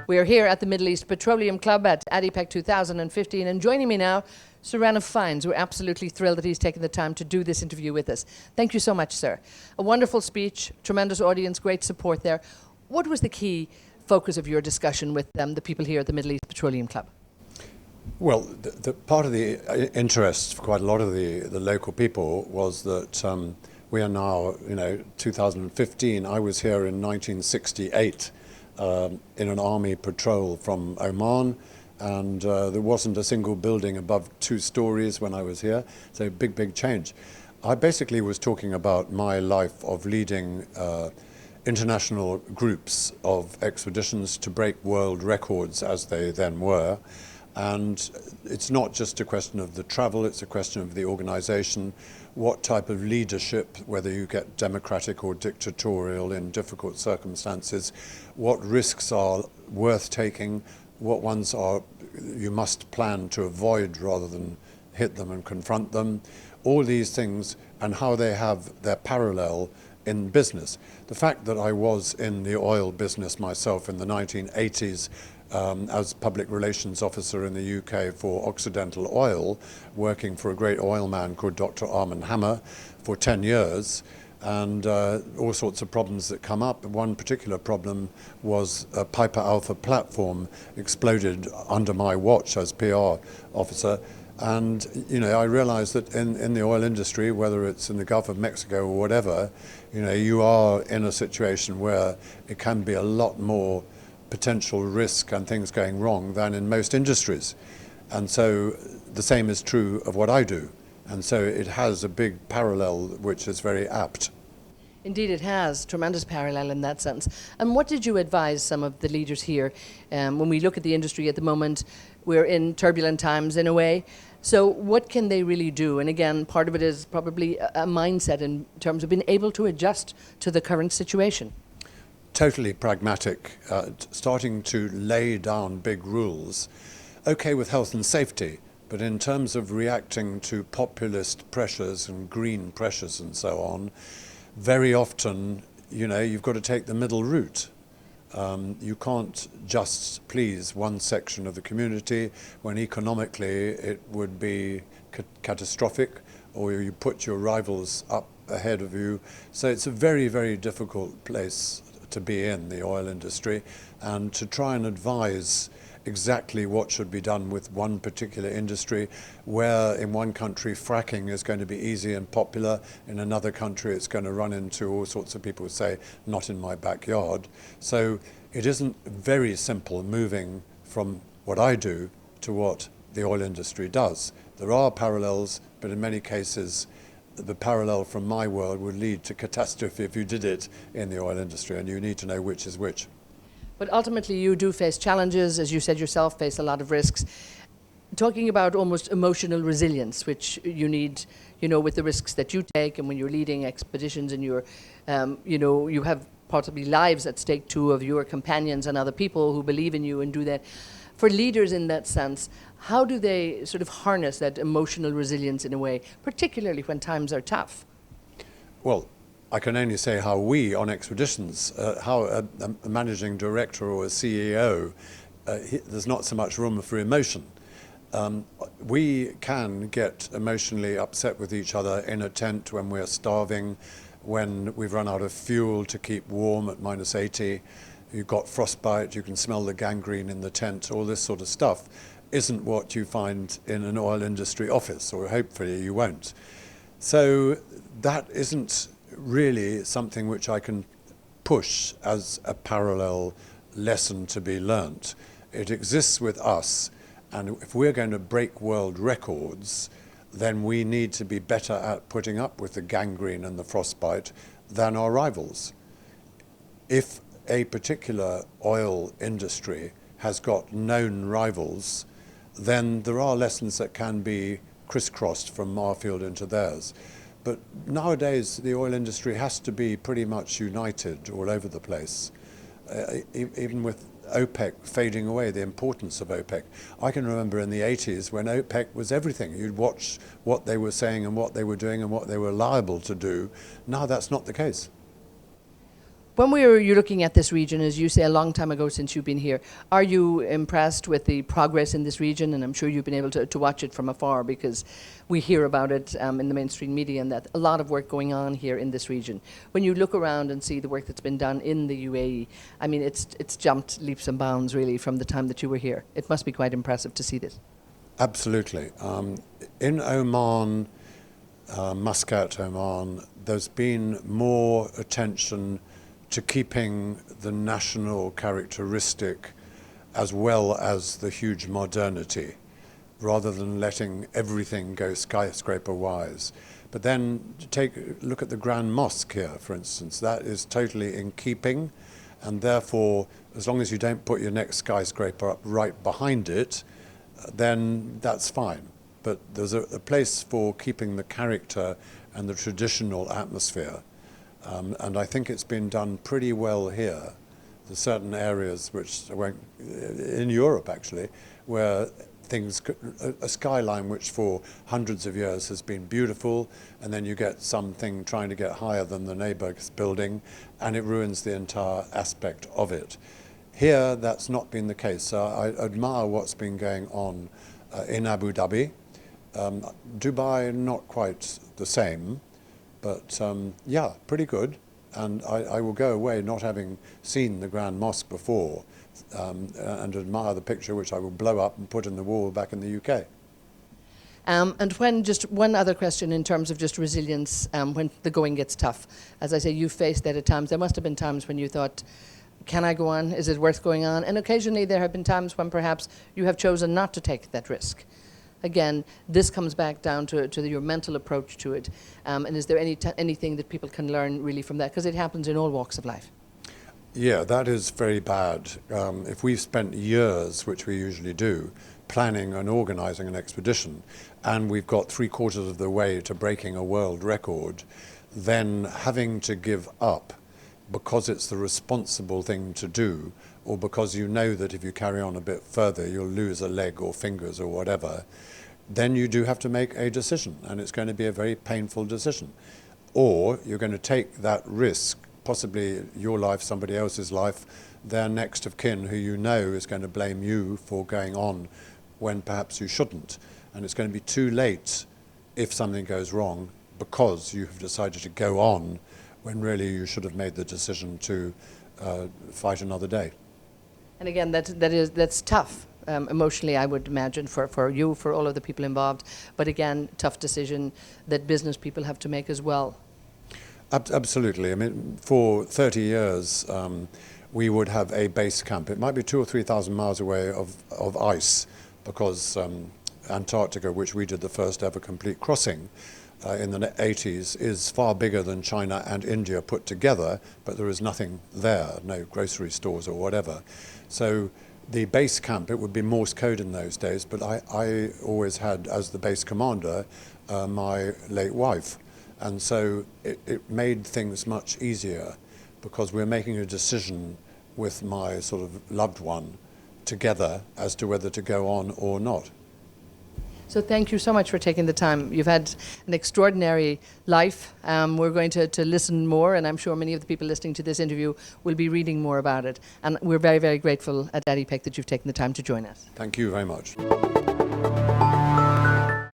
We are here at the Middle East Petroleum Club at ADIPEC 2015, and joining me now, Sir Ranulph Fiennes. We're absolutely thrilled that he's taken the time to do this interview with us. Thank you so much, sir. A wonderful speech, tremendous audience, great support there. What was the key focus of your discussion with the people here at the Middle East Petroleum Club? Well, the part of the interest for quite a lot of the local people was that we are now, 2015. I was here in 1968 in an army patrol from Oman, and there wasn't a single building above 2 stories when I was here, so big change. I basically was talking about my life of leading international groups of expeditions to break world records, as they then were. And it's not just a question of the travel, it's a question of the organization, what type of leadership, whether you get democratic or dictatorial in difficult circumstances, what risks are worth taking, what ones are you must plan to avoid rather than hit them and confront them, all these things, and how they have their parallel in business. The fact that I was in the oil business myself in the 1980s as public relations officer in the UK for Occidental Oil, working for a great oil man called Dr. Armand Hammer for 10 years, and all sorts of problems that come up. One particular problem was a Piper Alpha platform exploded under my watch as PR officer. And, I realized that in the oil industry, whether it's in the Gulf of Mexico or whatever, you are in a situation where it can be a lot more potential risk and things going wrong than in most industries. And so the same is true of what I do. And so it has a big parallel which is very apt. Indeed, it has tremendous parallel in that sense. And what did you advise some of the leaders here? When we look at the industry at the moment, we're in turbulent times in a way. So what can they really do? And again, part of it is probably a mindset in terms of being able to adjust to the current situation. Totally pragmatic, starting to lay down big rules. Okay with health and safety, but in terms of reacting to populist pressures and green pressures and so on, very often, you've got to take the middle route. You can't just please one section of the community when economically it would be catastrophic, or you put your rivals up ahead of you. So it's a very difficult place to be in, the oil industry, and to try and advise exactly what should be done with one particular industry, where in one country fracking is going to be easy and popular, in another country it's going to run into all sorts of people who say, not in my backyard. So it isn't very simple moving from what I do to what the oil industry does. There are parallels, but in many cases the parallel from my world would lead to catastrophe if you did it in the oil industry, and you need to know which is which. But ultimately you do face challenges, as you said yourself, face a lot of risks. Talking about almost emotional resilience, which you need, with the risks that you take, and when you're leading expeditions and you're, you have possibly lives at stake too of your companions and other people who believe in you and do that. For leaders in that sense, how do they sort of harness that emotional resilience in a way, particularly when times are tough? Well, I can only say how we on expeditions, how a managing director or a CEO, there's not so much room for emotion. We can get emotionally upset with each other in a tent when we're starving, when we've run out of fuel to keep warm at -80. You've got frostbite, you can smell the gangrene in the tent, all this sort of stuff isn't what you find in an oil industry office, or hopefully you won't. So that isn't really something which I can push as a parallel lesson to be learnt. It exists with us, and if we're going to break world records, then we need to be better at putting up with the gangrene and the frostbite than our rivals. If a particular oil industry has got known rivals, then there are lessons that can be crisscrossed from our field into theirs. But nowadays the oil industry has to be pretty much united all over the place, even with OPEC fading away, the importance of OPEC. I can remember in the 80s when OPEC was everything. You'd watch what they were saying and what they were doing and what they were liable to do. Now that's not the case. When you're looking at this region, as you say, a long time ago since you've been here, are you impressed with the progress in this region? And I'm sure you've been able to watch it from afar, because we hear about it in the mainstream media, and that a lot of work going on here in this region. When you look around and see the work that's been done in the UAE, I mean, it's jumped leaps and bounds really from the time that you were here. It must be quite impressive to see this. Absolutely. In Oman, Muscat, Oman, there's been more attention to keeping the national characteristic as well as the huge modernity, rather than letting everything go skyscraper-wise. But then take a look at the Grand Mosque here, for instance. That is totally in keeping, and therefore, as long as you don't put your next skyscraper up right behind it, then that's fine. But there's a place for keeping the character and the traditional atmosphere. And I think it's been done pretty well here. There's certain areas which in Europe actually, where a skyline which for hundreds of years has been beautiful, and then you get something trying to get higher than the neighbour's building, and it ruins the entire aspect of it. Here, that's not been the case. So I admire what's been going on in Abu Dhabi. Dubai, not quite the same. But yeah, pretty good. And I will go away not having seen the Grand Mosque before, and admire the picture, which I will blow up and put in the wall back in the UK. And when, just one other question in terms of just resilience, when the going gets tough. As I say, you faced that at times. There must have been times when you thought, can I go on? Is it worth going on? And occasionally there have been times when perhaps you have chosen not to take that risk. Again, this comes back down to your mental approach to it. And is there anything that people can learn really from that? Because it happens in all walks of life. Yeah, that is very bad. If we've spent years, which we usually do, planning and organising an expedition, and we've got 3/4 of the way to breaking a world record, then having to give up because it's the responsible thing to do, or because you know that if you carry on a bit further you'll lose a leg or fingers or whatever, then you do have to make a decision, and it's going to be a very painful decision. Or you're going to take that risk, possibly your life, somebody else's life, their next of kin who you know is going to blame you for going on when perhaps you shouldn't. And it's going to be too late if something goes wrong because you have decided to go on when really you should have made the decision to fight another day. And again, that's tough. Emotionally, I would imagine, for you, for all of the people involved. But again, tough decision that business people have to make as well. Absolutely. I mean, for 30 years, we would have a base camp. It might be 2,000 or 3,000 miles away of ice, because Antarctica, which we did the first ever complete crossing in the 80s, is far bigger than China and India put together, but there is nothing there, no grocery stores or whatever. So the base camp, it would be Morse code in those days, but I always had, as the base commander, my late wife. And so it made things much easier, because we're making a decision with my sort of loved one together as to whether to go on or not. So thank you so much for taking the time. You've had an extraordinary life. We're going to listen more, and I'm sure many of the people listening to this interview will be reading more about it. And we're very, very grateful at ADIPEC that you've taken the time to join us. Thank you very much.